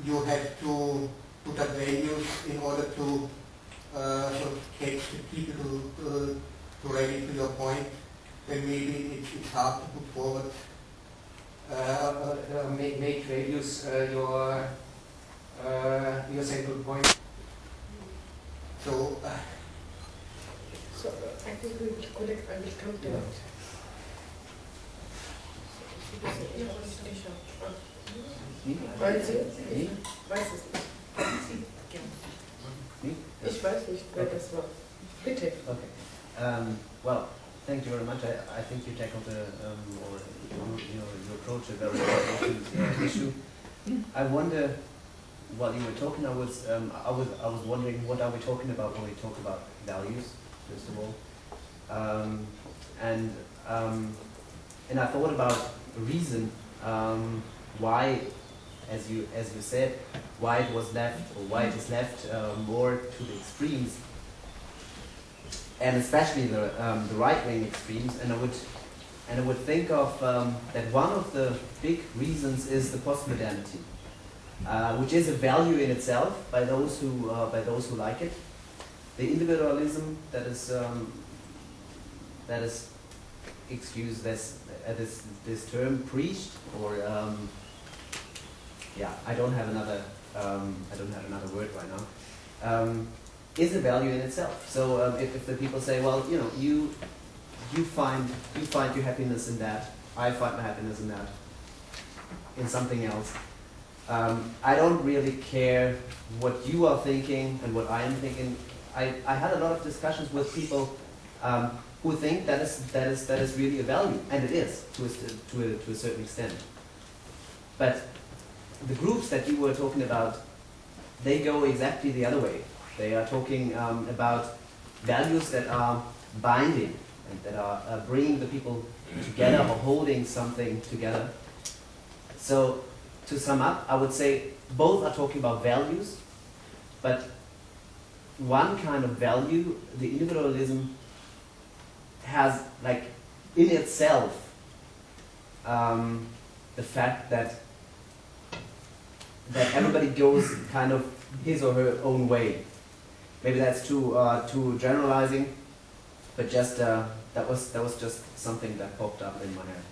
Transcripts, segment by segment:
you have to put up values in order to sort of catch the people to rally to your point, then maybe it's hard to put forward make values your central point. So I think we will collect and will come to it. Ich weiß nicht, wer das war. Bitte. Okay. Well, thank you very much. I think you tackled or you approached a very important issue. I wonder, while you were talking, I was wondering, what are we talking about when we talk about values, first of all, and I thought about the reason why, as you said, why it was left, or why it is left more to the extremes, and especially the right-wing extremes. And I would think of that one of the big reasons is the postmodernity, which is a value in itself by those who like it. The individualism that is excuse this term preached, or yeah, I don't have another word right now. Is a value in itself. So if the people say, well, you know, you find your happiness in that, I find my happiness in that, in something else. I don't really care what you are thinking and what I am thinking. I had a lot of discussions with people who think that is really a value, and it is to a certain extent. But the groups that you were talking about, they go exactly the other way. They are talking about values that are binding and that are bringing the people together or holding something together. So, to sum up, I would say both are talking about values, but one kind of value, the individualism, has, like, in itself the fact that everybody goes kind of his or her own way. Maybe that's too generalizing, but just that was just something that popped up in my head.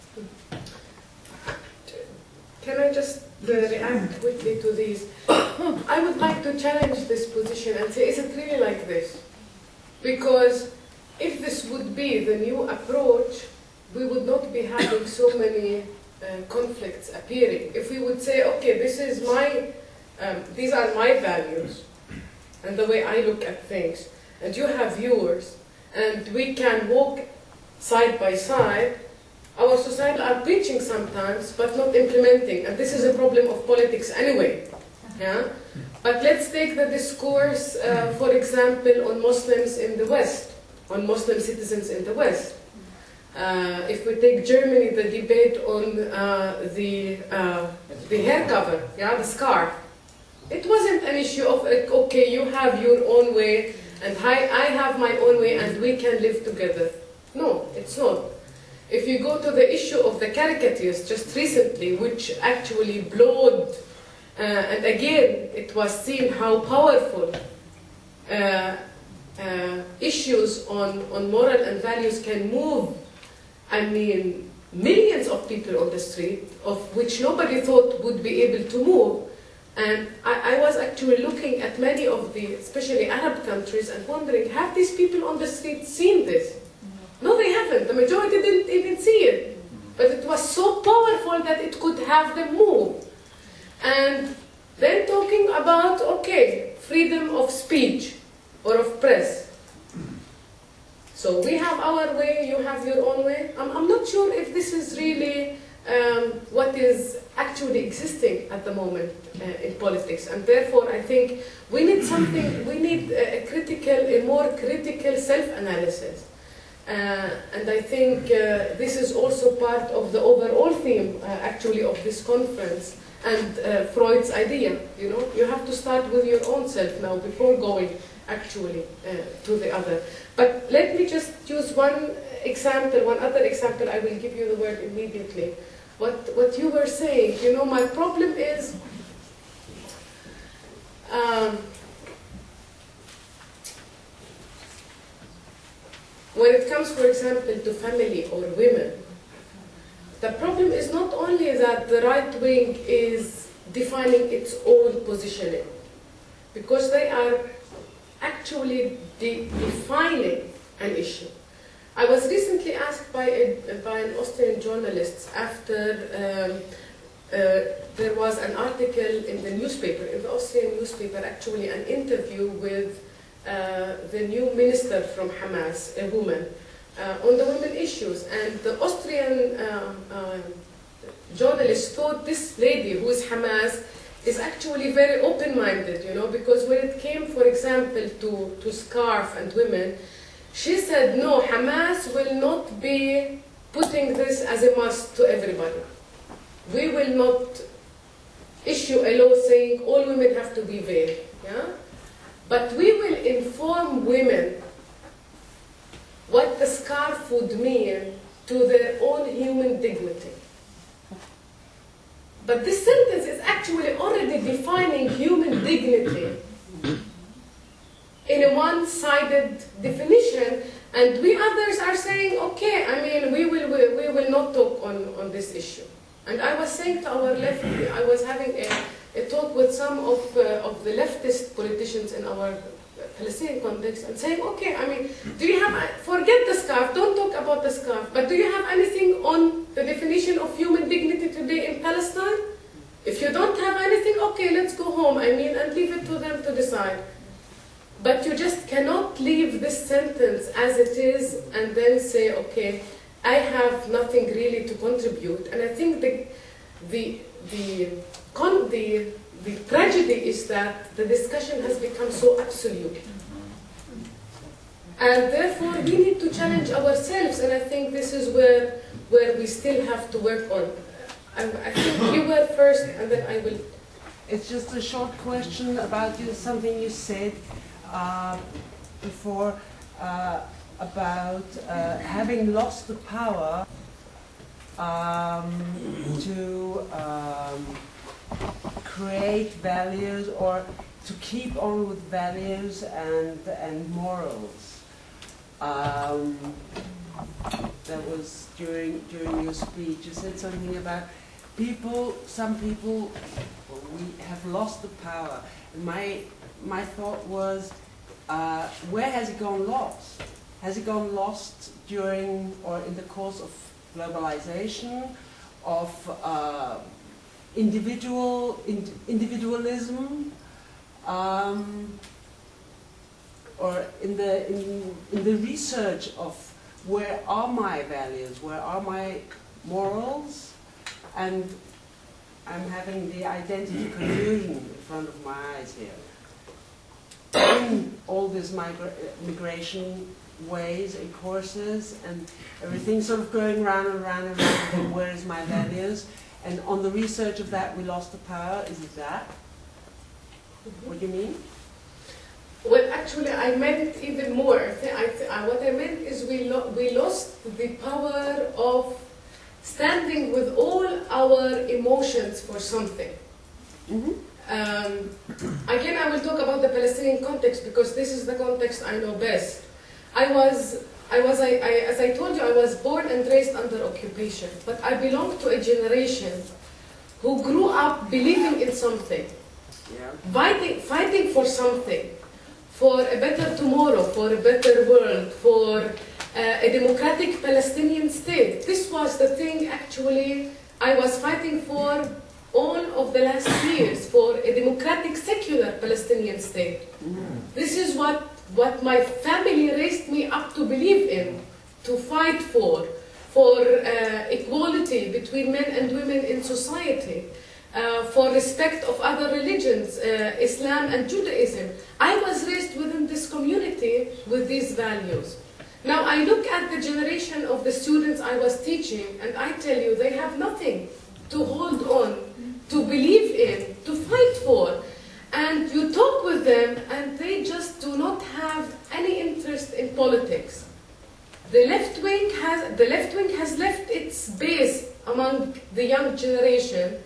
Can I just react quickly to these? I would like to challenge this position and say, is it really like this? Because if this would be the new approach, we would not be having so many conflicts appearing. If we would say, okay, this is these are my values, and the way I look at things, and you have yours, and we can walk side by side. Our society are preaching sometimes, but not implementing, and this is a problem of politics anyway. Yeah? But let's take the discourse, for example, on Muslims in the West, on Muslim citizens in the West. If we take Germany, the debate on the hair cover, yeah, the scarf. It wasn't an issue of, okay, you have your own way, and I have my own way, and we can live together. No, it's not. If you go to the issue of the caricatures just recently, which actually blowed, and again, it was seen how powerful issues on moral and values can move, I mean, millions of people on the street, of which nobody thought would be able to move. And I was actually looking at many of the, especially Arab countries, and wondering, have these people on the street seen this? No, they haven't. The majority didn't even see it. But it was so powerful that it could have them move. And then talking about, okay, freedom of speech or of press. So we have our way, you have your own way. I'm not sure if this is really what is actually existing at the moment in politics, and therefore I think we need something. We need a more critical self-analysis, and I think this is also part of the overall theme, actually, of this conference and Freud's idea. You know, you have to start with your own self now before going actually to the other. But let me just use one other example. I will give you the word immediately. what you were saying. You know, my problem is when it comes, for example, to family or women, the problem is not only that the right wing is defining its own positioning, because they are actually defining an issue. I was recently asked by an Austrian journalist after there was an article in the newspaper, in the Austrian newspaper, actually an interview with the new minister from Hamas, a woman, on the women issues. And the Austrian journalist thought this lady, who is Hamas, is actually very open-minded, you know, because when it came, for example, to scarf and women, she said, no, Hamas will not be putting this as a must to everybody. We will not issue a law saying all women have to be veiled, yeah? But we will inform women what the scarf would mean to their own human dignity. But this sentence is actually already defining human dignity in a one-sided definition, and we others are saying, okay, I mean, we will not talk on this issue. And I was saying to our left, I was having a talk with some of the leftist politicians in our Palestinian context, and saying, okay, I mean, do you have, forget the scarf, don't talk about the scarf, but do you have anything on the definition of human dignity today in Palestine? If you don't have anything, okay, let's go home, I mean, and leave it to them to decide. But you just cannot leave this sentence as it is and then say, okay, I have nothing really to contribute. And I think the tragedy is that the discussion has become so absolute. And therefore, we need to challenge ourselves, and I think this is where we still have to work on. I think you were first, and then I will. It's just a short question about something you said before about having lost the power to create values or to keep on with values and morals. That was during your speech. You said something about some people, we have lost the power. And my thought was, where has it gone lost? Has it gone lost during or in the course of globalization, of individualism, or in the research of where are my values, where are my morals, and I'm having the identity confusion in front of my eyes here. In all these migration ways and courses and everything sort of going round and round and round, and where is my values? And on the research of that, we lost the power. Is it that? What do you mean? Well, actually, I meant even more. What I meant is we lost the power of standing with all our emotions for something. Mm-hmm. Again, I will talk about the Palestinian context because this is the context I know best. As I told you, I was born and raised under occupation, but I belong to a generation who grew up believing in something, fighting for something, for a better tomorrow, for a better world, for a democratic Palestinian state. This was the thing actually I was fighting for all of the last years, for a democratic secular Palestinian state. This is what my family raised me up to believe in, to fight for equality between men and women in society, for respect of other religions, Islam and Judaism. I was raised within this community with these values. Now I look at the generation of the students I was teaching, and I tell you, they have nothing to hold on, to believe in, to fight for. And you talk with them, and they just do not have any interest in politics. The left wing has left its base among the young generation,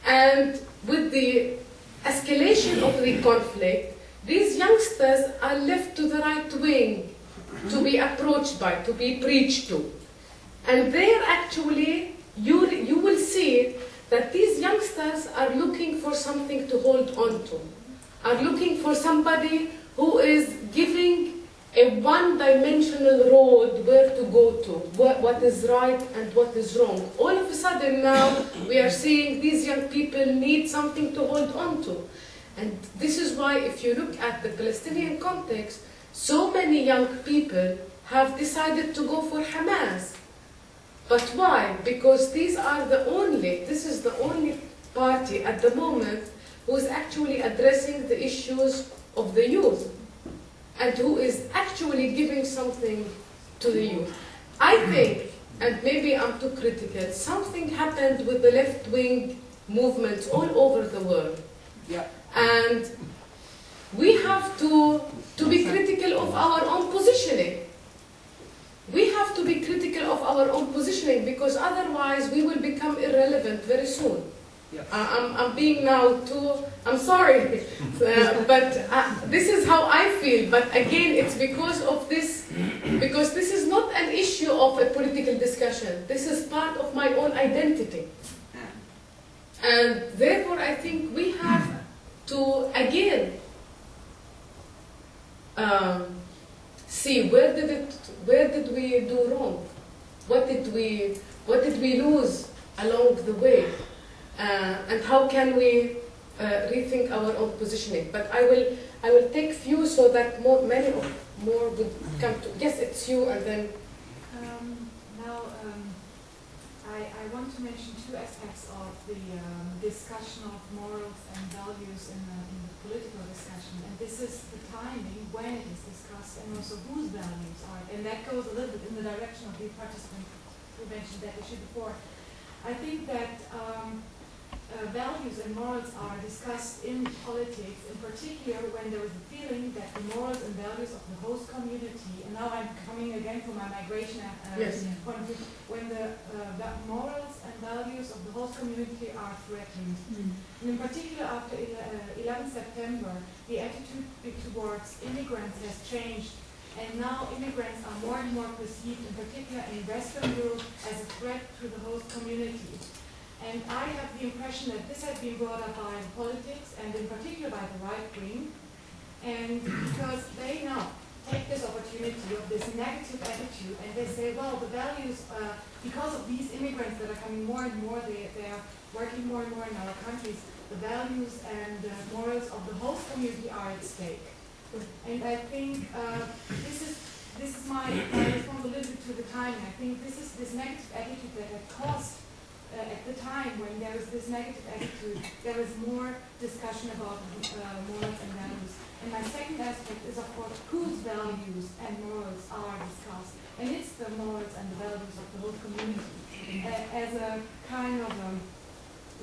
and with the escalation of the conflict, these youngsters are left to the right wing to be approached by, to be preached to. And there actually, you will see that these youngsters are looking for something to hold on to, are looking for somebody who is giving a one-dimensional road where to go to, what is right and what is wrong. All of a sudden now, we are seeing these young people need something to hold on to. And this is why, if you look at the Palestinian context, so many young people have decided to go for Hamas. But why? Because this is the only party at the moment who is actually addressing the issues of the youth, and who is actually giving something to the youth. I think, and maybe I'm too critical, something happened with the left-wing movements all over the world. Yeah. And we have to be critical of our own positioning. We have to be critical of our own positioning, because otherwise we will become irrelevant very soon. Yeah. I'm being now too, I'm sorry, but this is how I feel. But again, it's because of this, because this is not an issue of a political discussion. This is part of my own identity. And therefore, I think we have to, again, see where did we do wrong? What did we lose along the way? And how can we rethink our own positioning? But I will take few so that more would come to. Yes, it's you, and then. I want to mention two aspects of the discussion of morals and values in the political discussion, and this is the timing when it is discussed, and also whose values are, and that goes a little bit in the direction of the participant who mentioned that issue before. I think that values and morals are discussed in politics, in particular when there is a feeling that the morals and values of the host community, and now I'm coming again from my migration point of view, when the morals and values of the host community are threatened. And in particular after 11 September, the attitude towards immigrants has changed, and now immigrants are more and more perceived, in particular in Western Europe, as a threat to the host community. And I have the impression that this has been brought up by politics, and in particular by the right wing, and because they now take this opportunity of this negative attitude, and they say, well, the values, because of these immigrants that are coming more and more, they are working more and more in our countries, the values and morals of the host community are at stake. And I think this is my responsibility to the time. I think this is this negative attitude that had caused at the time when there is this negative attitude, there is more discussion about morals and values. And my second aspect is, of course, whose values and morals are discussed. And it's the morals and the values of the whole community as a kind of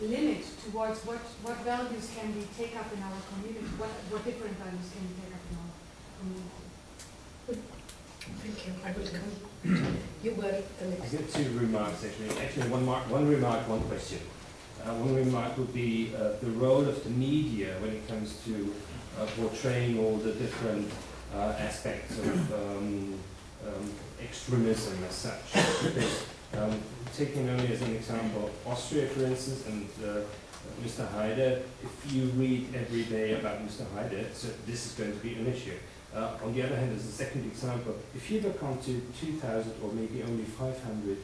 limit towards what values can we take up in our community, what different values can we take up in our community. Thank you. I will come. You were the next. I get two remarks actually. Actually, one remark, one question. One remark would be the role of the media when it comes to portraying all the different aspects of extremism as such. Because, taking only as an example Austria, for instance, and Mr. Haider, if you read every day about Mr. Haider, so this is going to be an issue. On the other hand, as a second example, if you look onto 2,000 or maybe only 500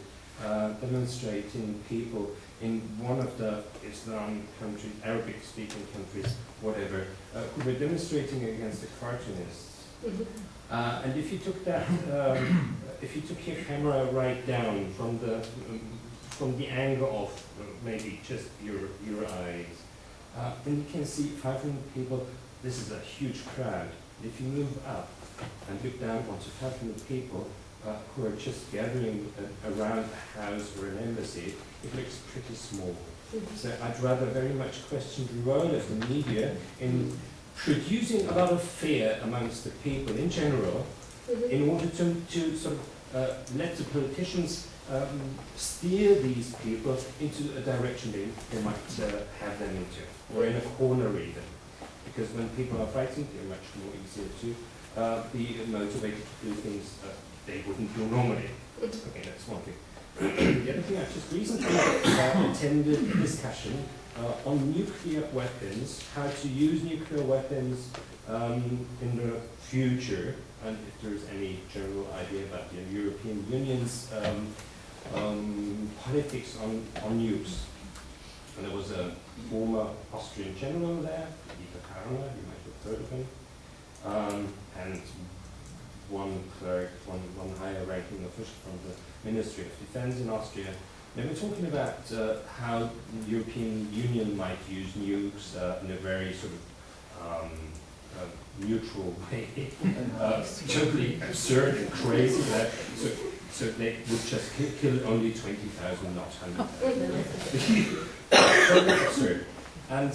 demonstrating people in one of the Islamic countries, Arabic-speaking countries, whatever, who were demonstrating against the cartoonists, and if you took that, if you took your camera right down from the angle of maybe just your eyes, then you can see 500 people. This is a huge crowd. If you move up and look down onto 500 people who are just gathering around a house or an embassy, it looks pretty small. So I'd rather very much question the role of the media in producing a lot of fear amongst the people in general, in order to sort of let the politicians steer these people into a direction they might have them into, or in a corner even. Because when people are fighting, they're much more easier to be motivated to do things they wouldn't do normally. Okay, that's one thing. The other thing, I just recently attended a discussion on nuclear weapons, how to use nuclear weapons in the future, and if there's any general idea about the European Union's politics on nukes. And there was a former Austrian general there, you might have heard of him, and one clerk, one higher ranking official from the Ministry of Defense in Austria. They were talking about how the European Union might use nukes in a very sort of neutral way, totally absurd and crazy. So they would just kill only 20,000, not 100,000. Totally absurd. And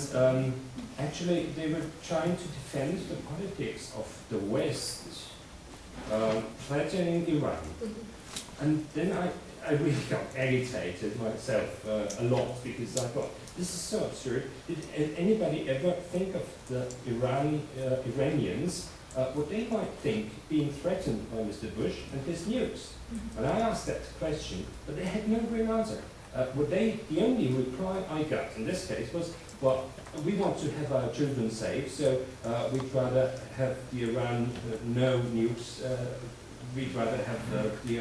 actually, they were trying to defend the politics of the West, threatening Iran. And then I really got agitated myself a lot, because I thought, this is so absurd. Did anybody ever think of the Iranians, what they might think being threatened by Mr. Bush and his nukes? And I asked that question, but they had no real answer. The only reply I got in this case was, well, we want to have our children safe, so we'd rather have the Iran no nukes. We'd rather have the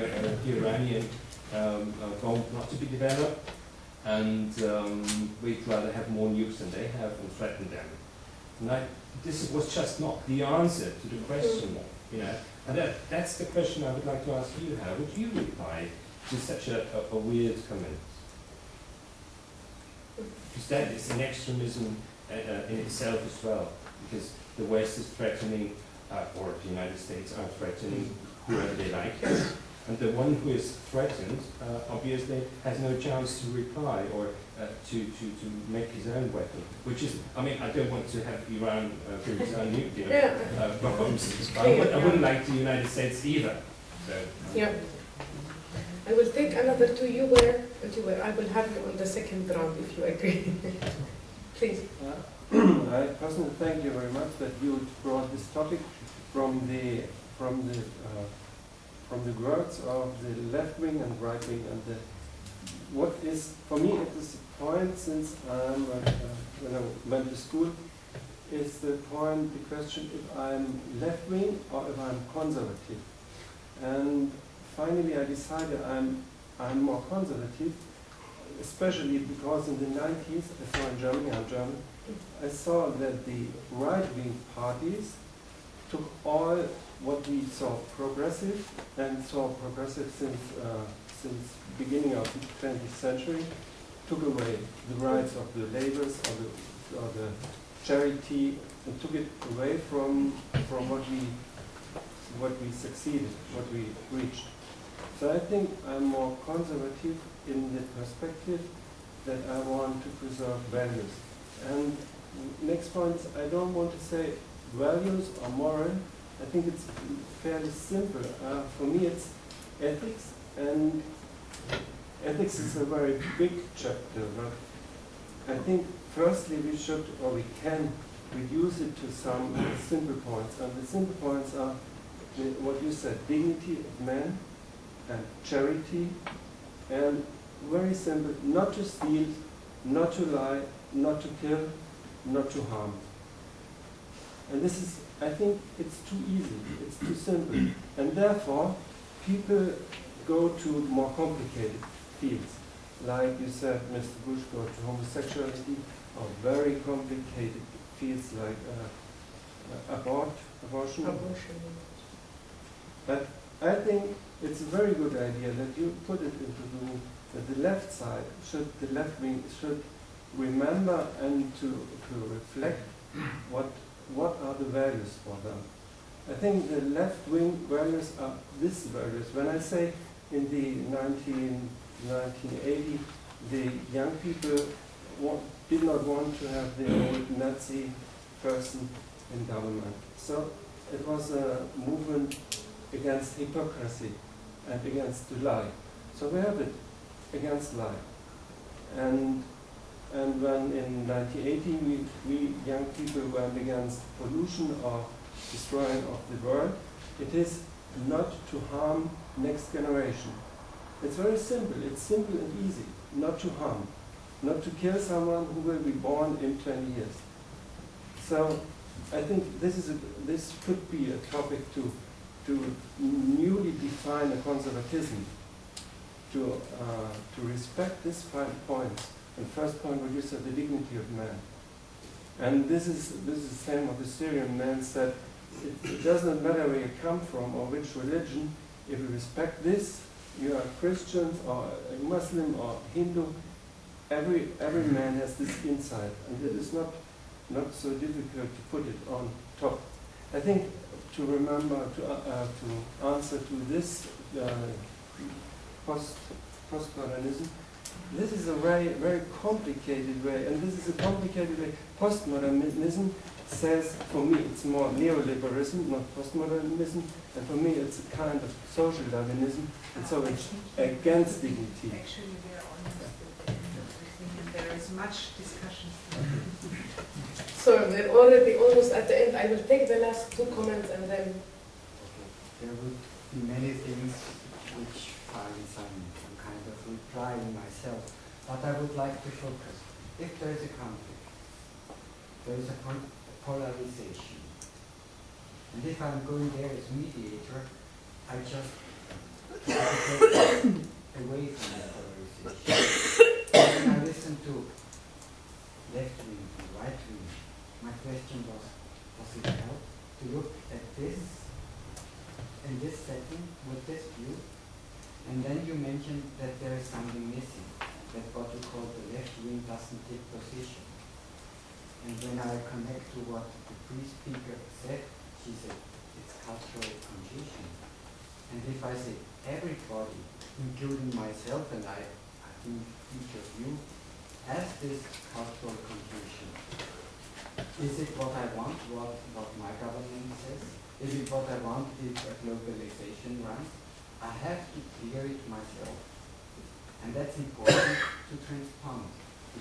Iranian bomb not to be developed, and we'd rather have more nukes than they have and threaten them. And this was just not the answer to the question, you know. And that's the question I would like to ask you. How would you reply to such a weird comment? Because that is an extremism in itself as well, because the West is threatening, or the United States are threatening whoever they like, and the one who is threatened obviously has no chance to reply or to make his own weapon, which is, I mean, I don't want to have Iran bring its own nuclear bombs, but I wouldn't like the United States either. So, yeah. I will take another two. You were. I will have you on the second round if you agree. Please. I personally thank you very much that you brought this topic from the words of the left wing and right wing, and what is for me it is the point, since when I went to school, is the question if I'm left wing or if I'm conservative. And finally, I decided I'm more conservative, especially because in the 90s, I saw in Germany, I'm German, I saw that the right-wing parties took all what we saw progressive, and saw progressive since beginning of the 20th century, took away the rights of the laborers or the charity, and took it away from what we succeeded, what we reached. So I think I'm more conservative in the perspective that I want to preserve values. And next point is, I don't want to say values or moral. I think it's fairly simple. For me, it's ethics, and ethics is a very big chapter. But I think firstly we should, or we can, reduce it to some simple points. And the simple points are what you said: dignity of man, and charity, and very simple: not to steal, not to lie, not to kill, not to harm. And this is, I think it's too easy, it's too simple. And therefore, people go to more complicated fields. Like you said, Mr. Bush go to homosexuality, or very complicated fields like abortion. But I think it's a very good idea that you put it into that the left side the left wing should remember and to reflect what are the values for them. I think the left wing values are these values. When I say in the 1980, the young people did not want to have the old Nazi person in government. So it was a movement against hypocrisy and against the lie. So we have it against life. And when in 1980 we young people went against pollution or destroying of the world, it is not to harm next generation. It's very simple. It's simple and easy. Not to harm. Not to kill someone who will be born in 20 years. So I think this could be a topic to newly define a conservatism, to respect these 5 points. And first point, what you said, the dignity of man. And this is the same what the Syrian man said. It doesn't matter where you come from or which religion. If you respect this, you are Christian or a Muslim or Hindu. Every man has this insight, and it is not so difficult to put it on top. I think to remember to answer to this postmodernism. This is a very, very complicated way, and this is a complicated way. Postmodernism says, for me, it's more neoliberalism, not postmodernism, and for me, it's a kind of social Darwinism, and so it's against dignity. Actually, we are almost and there is much discussion. So we're already almost at the end. I will take the last 2 comments and then. Okay. There would be many things which find some kind of reply in myself, but I would like to focus. If there is a conflict, there is a polarization, and if I'm going there as mediator, I just try to take away from that polarization. When I listen to left wing and right wing, my question was, does it help to look at this in this setting with this view? And then you mentioned that there is something missing, that what you call the left wing doesn't take position. And when I connect to what the pre-speaker said, she said it's cultural confusion. And if I say everybody, including myself, and I think each of you, has this cultural confusion. Is it what I want, what my government says? Is it what I want if a globalization runs? I have to clear it myself. And that's important to transpound.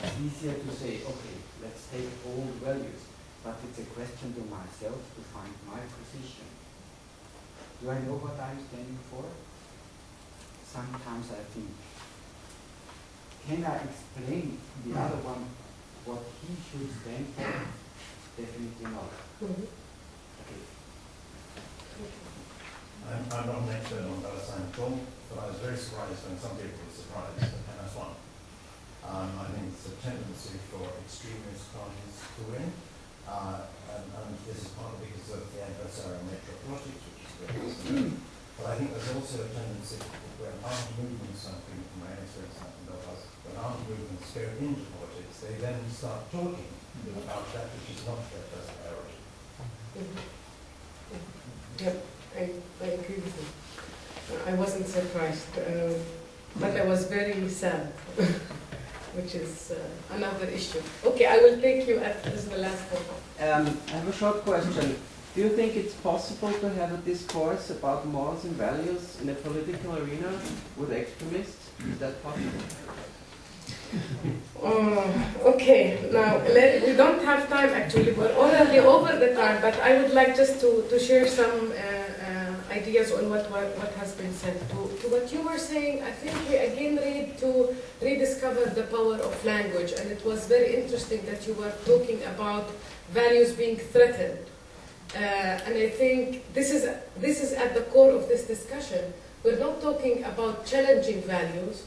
It's easier to say, okay, let's take old values, but it's a question to myself to find my position. Do I know what I'm standing for? Sometimes I think, can I explain the other one what he should stand for? Definitely not. Okay. I'm not an expert on Palestine at all, but I was very surprised when some people were surprised at MS1. I think it's a tendency for extremist parties to win, and this is partly because of the adversarial nature of politics, which is very but I think there's also a tendency when armed movements, I think from my experience in Belfast, when armed movements go into politics, they then start talking about that which is not their first priority. Yep, I agree with you. I wasn't surprised, but I was very sad, which is another issue. Okay, I will take you at this is the last one. I have a short question. Do you think it's possible to have a discourse about morals and values in a political arena with extremists? Is that possible? Okay, now we don't have time actually, we're already over the time, but I would like just to share some ideas on what has been said. To what you were saying, I think we again need to rediscover the power of language, and it was very interesting that you were talking about values being threatened. And I think this is at the core of this discussion. We're not talking about challenging values.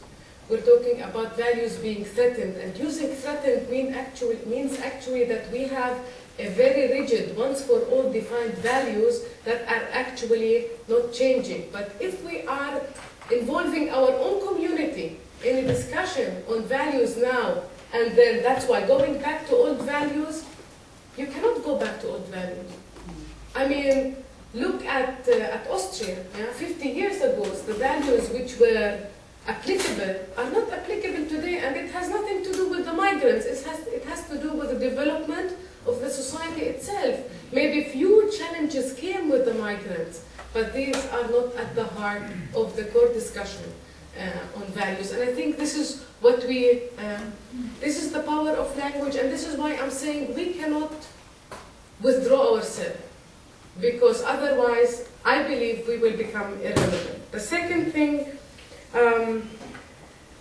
We're talking about values being threatened, and using threatened means actually that we have a very rigid, once for all defined values that are actually not changing. But if we are involving our own community in a discussion on values now, and then that's why going back to old values, you cannot go back to old values. I mean, look at Austria. 50 years ago, the values which were applicable are not applicable today, and it has nothing to do with the migrants. It has to do with the development of the society itself. Maybe few challenges came with the migrants, but these are not at the heart of the core discussion. on values. And I think this is what we, this is the power of language, and this is why I'm saying we cannot withdraw ourselves, because otherwise I believe we will become irrelevant. The second thing,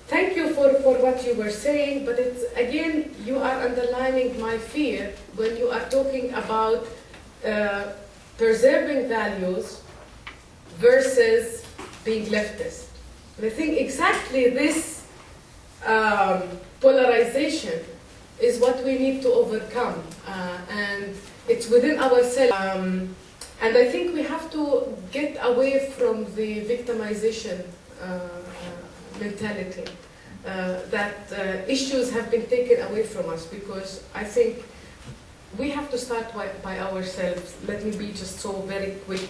thank you for what you were saying, but it's, again, you are underlining my fear when you are talking about preserving values versus being leftist. And I think exactly this polarization is what we need to overcome, and it's within ourselves. And I think we have to get away from the victimization mentality, that issues have been taken away from us, because I think we have to start by ourselves. Let me be just so very quick.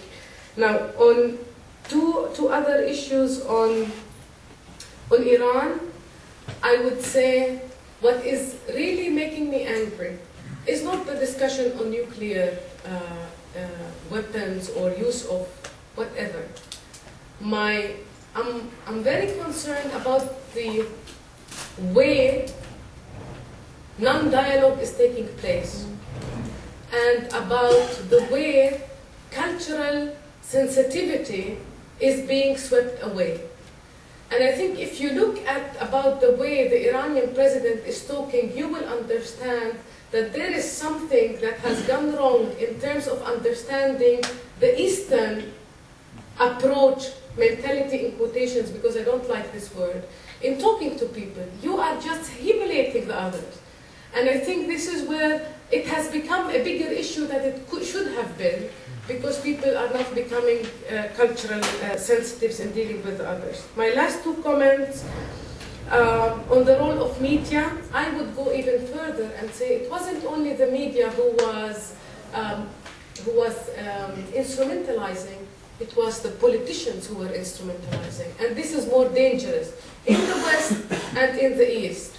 Now, on two other issues on Iran, I would say what is really making me angry is not the discussion on nuclear weapons or use of whatever. I'm very concerned about the way non-dialogue is taking place, and about the way cultural sensitivity is being swept away. And I think if you look at about the way the Iranian president is talking, you will understand that there is something that has gone wrong in terms of understanding the Eastern approach, mentality in quotations, because I don't like this word, in talking to people. You are just humiliating the others. And I think this is where it has become a bigger issue than it should have been, because people are not becoming cultural sensitives in dealing with others. My last two comments on the role of media, I would go even further and say it wasn't only the media who was instrumentalizing, it was the politicians who were instrumentalizing. And this is more dangerous in the West and in the East.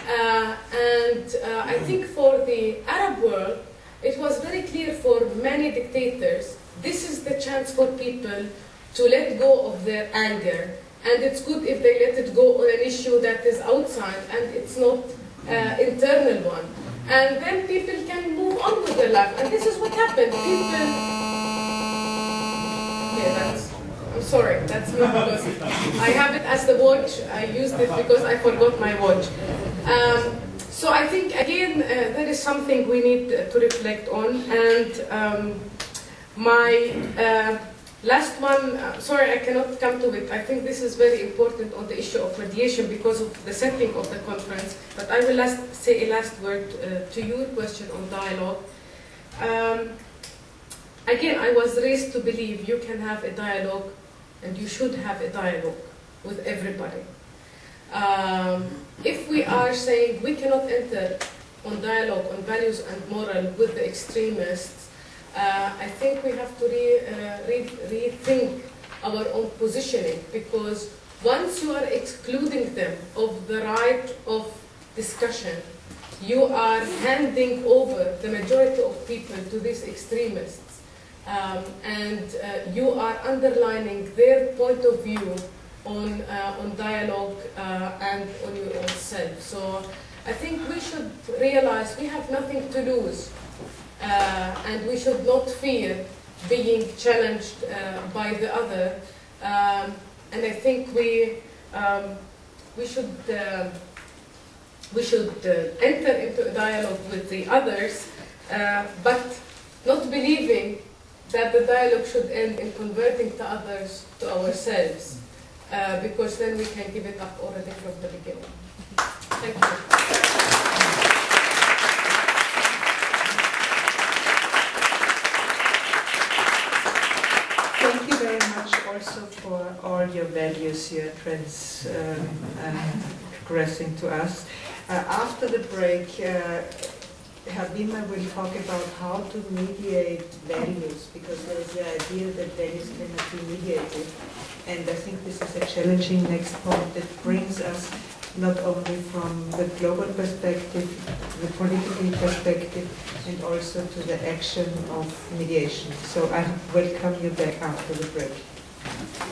I think for the Arab world, it was very clear for many dictators, this is the chance for people to let go of their anger. And it's good if they let it go on an issue that is outside and it's not internal one. And then people can move on with their life. And this is what happened. People... Yeah, I'm sorry, that's not because I have it as the watch. I used it because I forgot my watch. So I think, again, there is something we need to reflect on. And my last one, sorry, I cannot come to it. I think this is very important on the issue of mediation because of the setting of the conference. But I will say a last word to your question on dialogue. Again, I was raised to believe you can have a dialogue and you should have a dialogue with everybody. If we are saying we cannot enter on dialogue on values and moral with the extremists, I think we have to rethink our own positioning, because once you are excluding them of the right of discussion, you are handing over the majority of people to these extremists, and you are underlining their point of view on dialogue and on your own self. So I think we should realize we have nothing to lose, and we should not fear being challenged by the other. And I think we should enter into a dialogue with the others, but not believing that the dialogue should end in converting the others to ourselves. Because then we can give it up already from the beginning. Thank you. Thank you very much also for all your values you're progressing to us. After the break, Habima will talk about how to mediate values, because there is the idea that values cannot be mediated. And I think this is a challenging next point that brings us not only from the global perspective, the political perspective, and also to the action of mediation. So I welcome you back after the break.